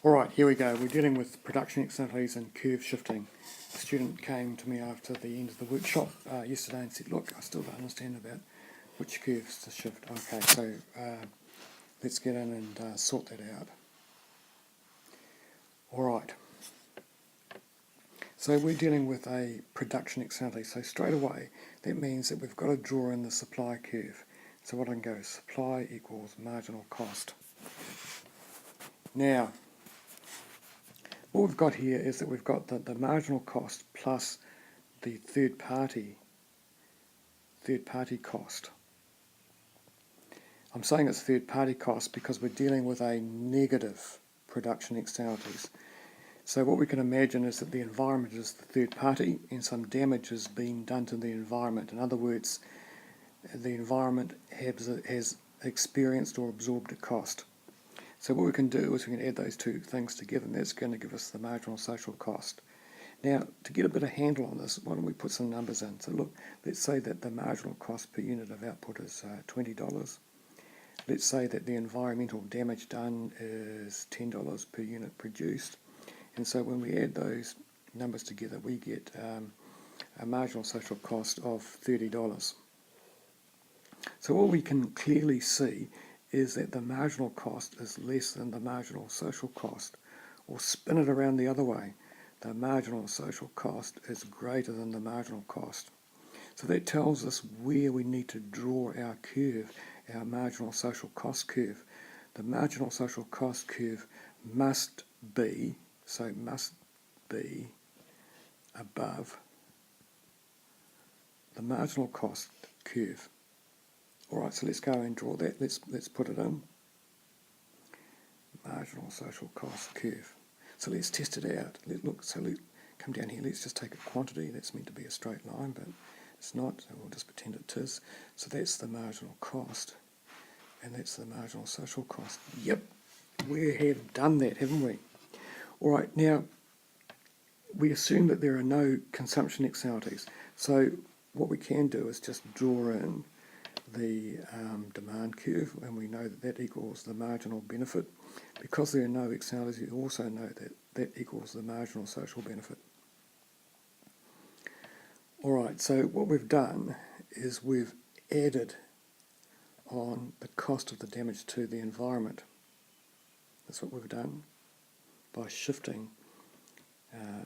Alright, here we go. We're dealing with production externalities and curve shifting. A student came to me after the end of the workshop yesterday and said, look, I still don't understand about which curves to shift. Okay, so let's get in and sort that out. Alright, so we're dealing with a production externality. So straight away, that means that we've got to draw in the supply curve. So what I can go, supply equals marginal cost. Now, what we've got here is that we've got the marginal cost plus the third party cost. I'm saying it's third party cost because we're dealing with a negative production externalities. So what we can imagine is that the environment is the third party and some damage has been done to the environment. In other words, the environment has experienced or absorbed a cost. So what we can do is we can add those two things together, and that's going to give us the marginal social cost. Now, to get a bit of handle on this, why don't we put some numbers in? So look, let's say that the marginal cost per unit of output is $20. Let's say that the environmental damage done is $10 per unit produced. And so when we add those numbers together, we get a marginal social cost of $30. So what we can clearly see is that the marginal cost is less than the marginal social cost, or spin it around the other way, the marginal social cost is greater than the marginal cost. So that tells us where we need to draw our curve, our marginal social cost curve. The marginal social cost curve must be above the marginal cost curve. Alright, so let's go and draw that. Let's put it in. Marginal social cost curve. So let's test it out. Let's come down here. Let's just take a quantity. That's meant to be a straight line, but it's not, so we'll just pretend it is. So that's the marginal cost, and that's the marginal social cost. Yep, we have done that, haven't we? Alright, now, we assume that there are no consumption externalities. So what we can do is just draw in the demand curve, and we know that that equals the marginal benefit. Because there are no externalities, we also know that that equals the marginal social benefit. Alright, so what we've done is we've added on the cost of the damage to the environment. That's what we've done by shifting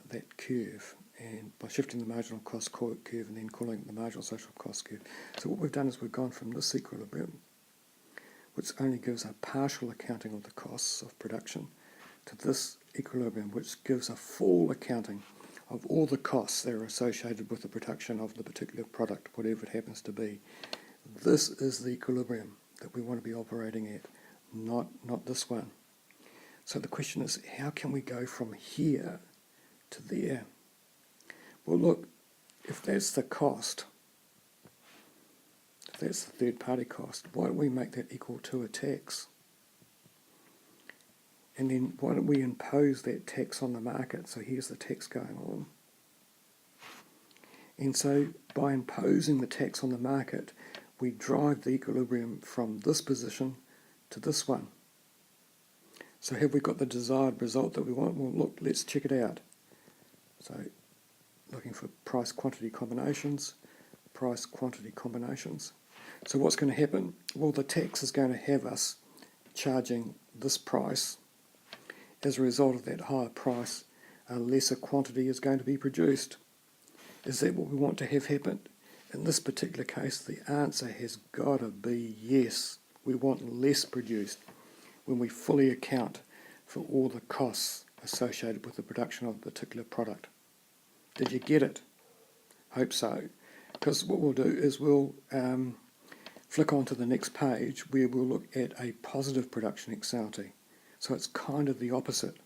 that curve, and by shifting the marginal cost curve and then calling it the marginal social cost curve. So what we've done is we've gone from this equilibrium, which only gives a partial accounting of the costs of production, to this equilibrium, which gives a full accounting of all the costs that are associated with the production of the particular product, whatever it happens to be. This is the equilibrium that we want to be operating at, not this one. So the question is, how can we go from here to there? Well, look, if that's the cost, if that's the third party cost, why don't we make that equal to a tax? And then why don't we impose that tax on the market? So here's the tax going on. And so by imposing the tax on the market, we drive the equilibrium from this position to this one. So have we got the desired result that we want? Well, look, let's check it out. So looking for price-quantity combinations, price-quantity combinations. So what's going to happen? Well, the tax is going to have us charging this price. As a result of that higher price, a lesser quantity is going to be produced. Is that what we want to have happen? In this particular case, the answer has got to be yes. We want less produced when we fully account for all the costs associated with the production of a particular product. Did you get it? Hope so. Because what we'll do is we'll flick on to the next page where we'll look at a positive production externality. So it's kind of the opposite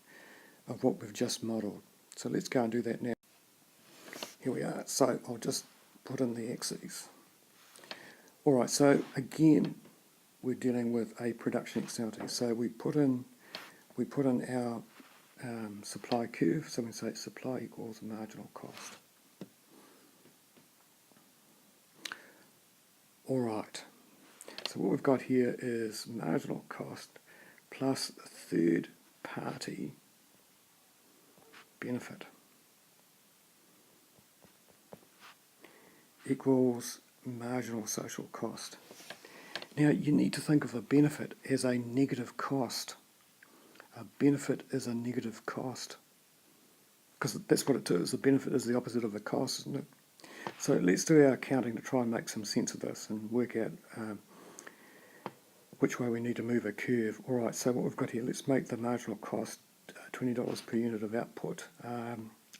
of what we've just modelled. So let's go and do that now. Here we are. So I'll just put in the axes. Alright, so again, we're dealing with a production externality. So we put in our supply curve. So we say supply equals marginal cost. Alright, so what we've got here is marginal cost plus third party benefit equals marginal social cost. Now you need to think of a benefit as a negative cost. A benefit is a negative cost, because that's what it is. A benefit is the opposite of a cost, isn't it? So let's do our accounting to try and make some sense of this and work out which way we need to move a curve. Alright, so what we've got here, let's make the marginal cost $20 per unit of output.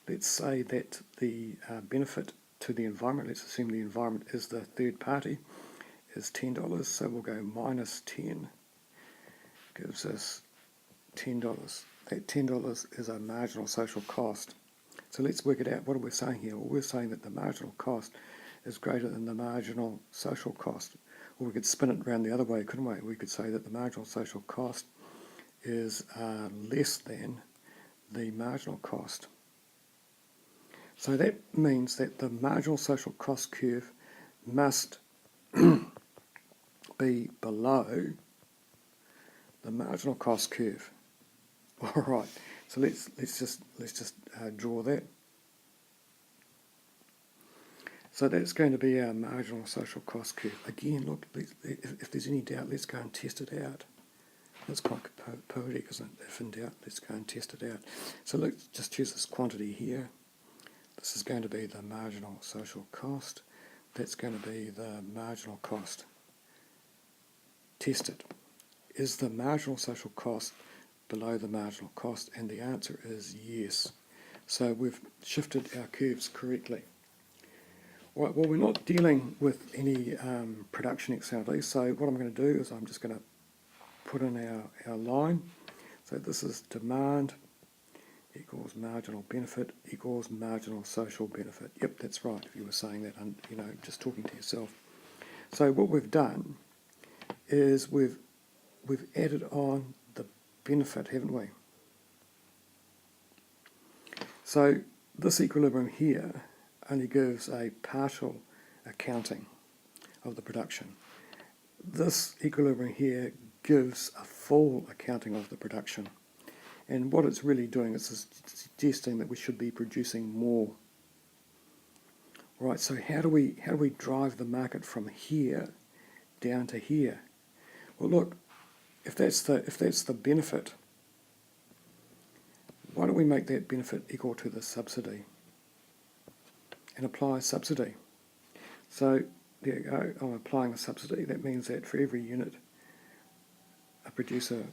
Let's say that the benefit to the environment, let's assume the environment is the third party, is $10, so we'll go minus 10, gives us $10. That $10 is a marginal social cost. So let's work it out. What are we saying here? Well, we're saying that the marginal cost is greater than the marginal social cost. Or we could spin it around the other way, couldn't we? We could say that the marginal social cost is less than the marginal cost. So that means that the marginal social cost curve must be below the marginal cost curve. All right. So let's just draw that. So that's going to be our marginal social cost curve. Again, look, if there's any doubt, let's go and test it out. That's quite poetic, isn't it? If in doubt, let's go and test it out. So let's just choose this quantity here. This is going to be the marginal social cost. That's going to be the marginal cost. Test it. Is the marginal social cost below the marginal cost? And the answer is yes. So we've shifted our curves correctly. Right, well, we're not dealing with any production externalities, so what I'm going to do is I'm just going to put in our line. So this is demand equals marginal benefit equals marginal social benefit. Yep, that's right, if you were saying that, and just talking to yourself. So what we've done is we've added on the benefit, haven't we? So this equilibrium here only gives a partial accounting of the production. This equilibrium here gives a full accounting of the production. And what it's really doing is suggesting that we should be producing more. Right, so how do we drive the market from here down to here? Well, look, if that's the benefit, why don't we make that benefit equal to the subsidy and apply a subsidy? So there you go, I'm applying a subsidy. That means that for every unit a producer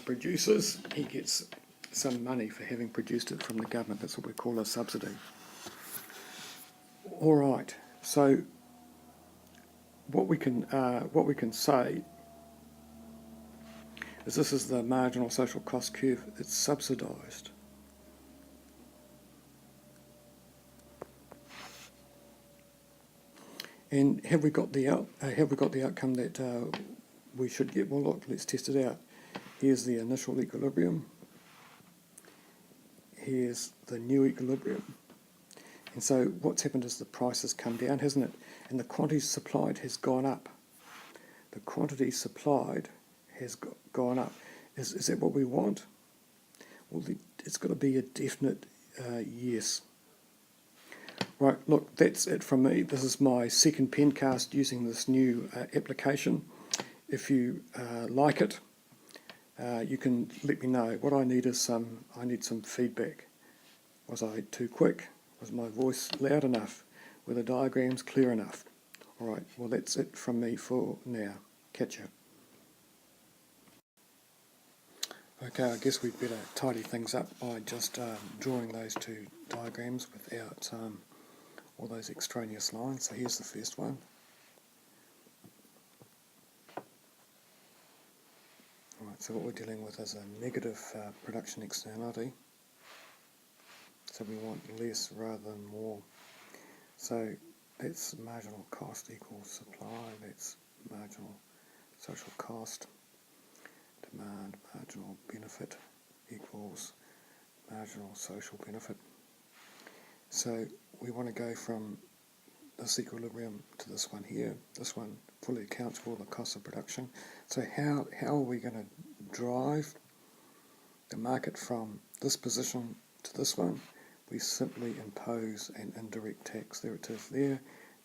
produces, he gets some money for having produced it from the government. That's what we call a subsidy. All right, so what we can say is this is the marginal social cost curve. It's subsidised. And have we got the outcome that we should get? Well, look, let's test it out. Here's the initial equilibrium. Here's the new equilibrium. And so what's happened is the price has come down, hasn't it? And the quantity supplied has gone up. The quantity supplied has gone up. Is that what we want? Well, it's got to be a definite yes. Right, look, that's it from me. This is my second pencast using this new application. If you like it, you can let me know. What I need is some feedback. Was I too quick? Was my voice loud enough? Were the diagrams clear enough? All right, well, that's it from me for now. Catch you. Okay, I guess we'd better tidy things up by just drawing those two diagrams without all those extraneous lines. So here's the first one. Alright, so what we're dealing with is a negative production externality. So we want less rather than more. So that's marginal cost equals supply, that's marginal social cost. Demand marginal benefit equals marginal social benefit. So we want to go from this equilibrium to this one here. This one fully accounts for all the costs of production. So how are we going to drive the market from this position to this one, we simply impose an indirect tax. There it is there.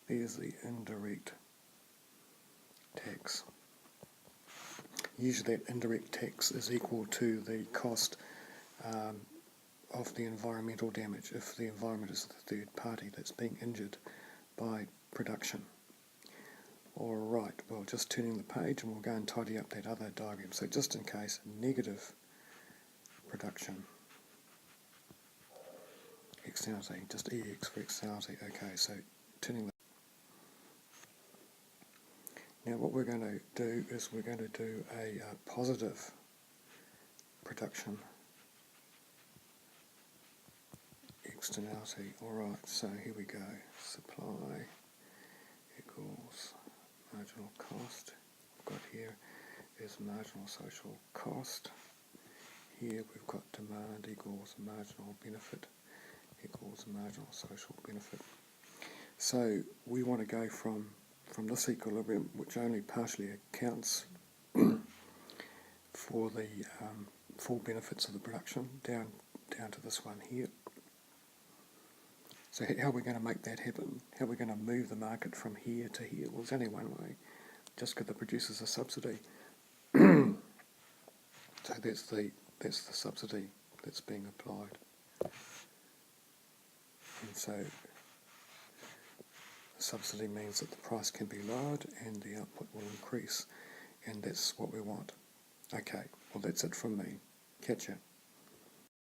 There's the indirect tax. Usually that indirect tax is equal to the cost of the environmental damage if the environment is the third party that's being injured by production. Alright, well, just turning the page and we'll go and tidy up that other diagram. So just in case, negative production, externality, just EX for externality. Okay, so turning the... Now what we're going to do is we're going to do a positive production externality. Alright, so here we go. Supply equals marginal cost. We've got here is marginal social cost. Here we've got demand equals marginal benefit equals marginal social benefit. So we want to go from this equilibrium, which only partially accounts for the full benefits of the production, down to this one here. So how are we going to make that happen? How are we going to move the market from here to here? Well, there's only one way. Just give the producers a subsidy. So that's the subsidy that's being applied. And so the subsidy means that the price can be lowered and the output will increase, and that's what we want. Okay, well that's it from me. Catch ya.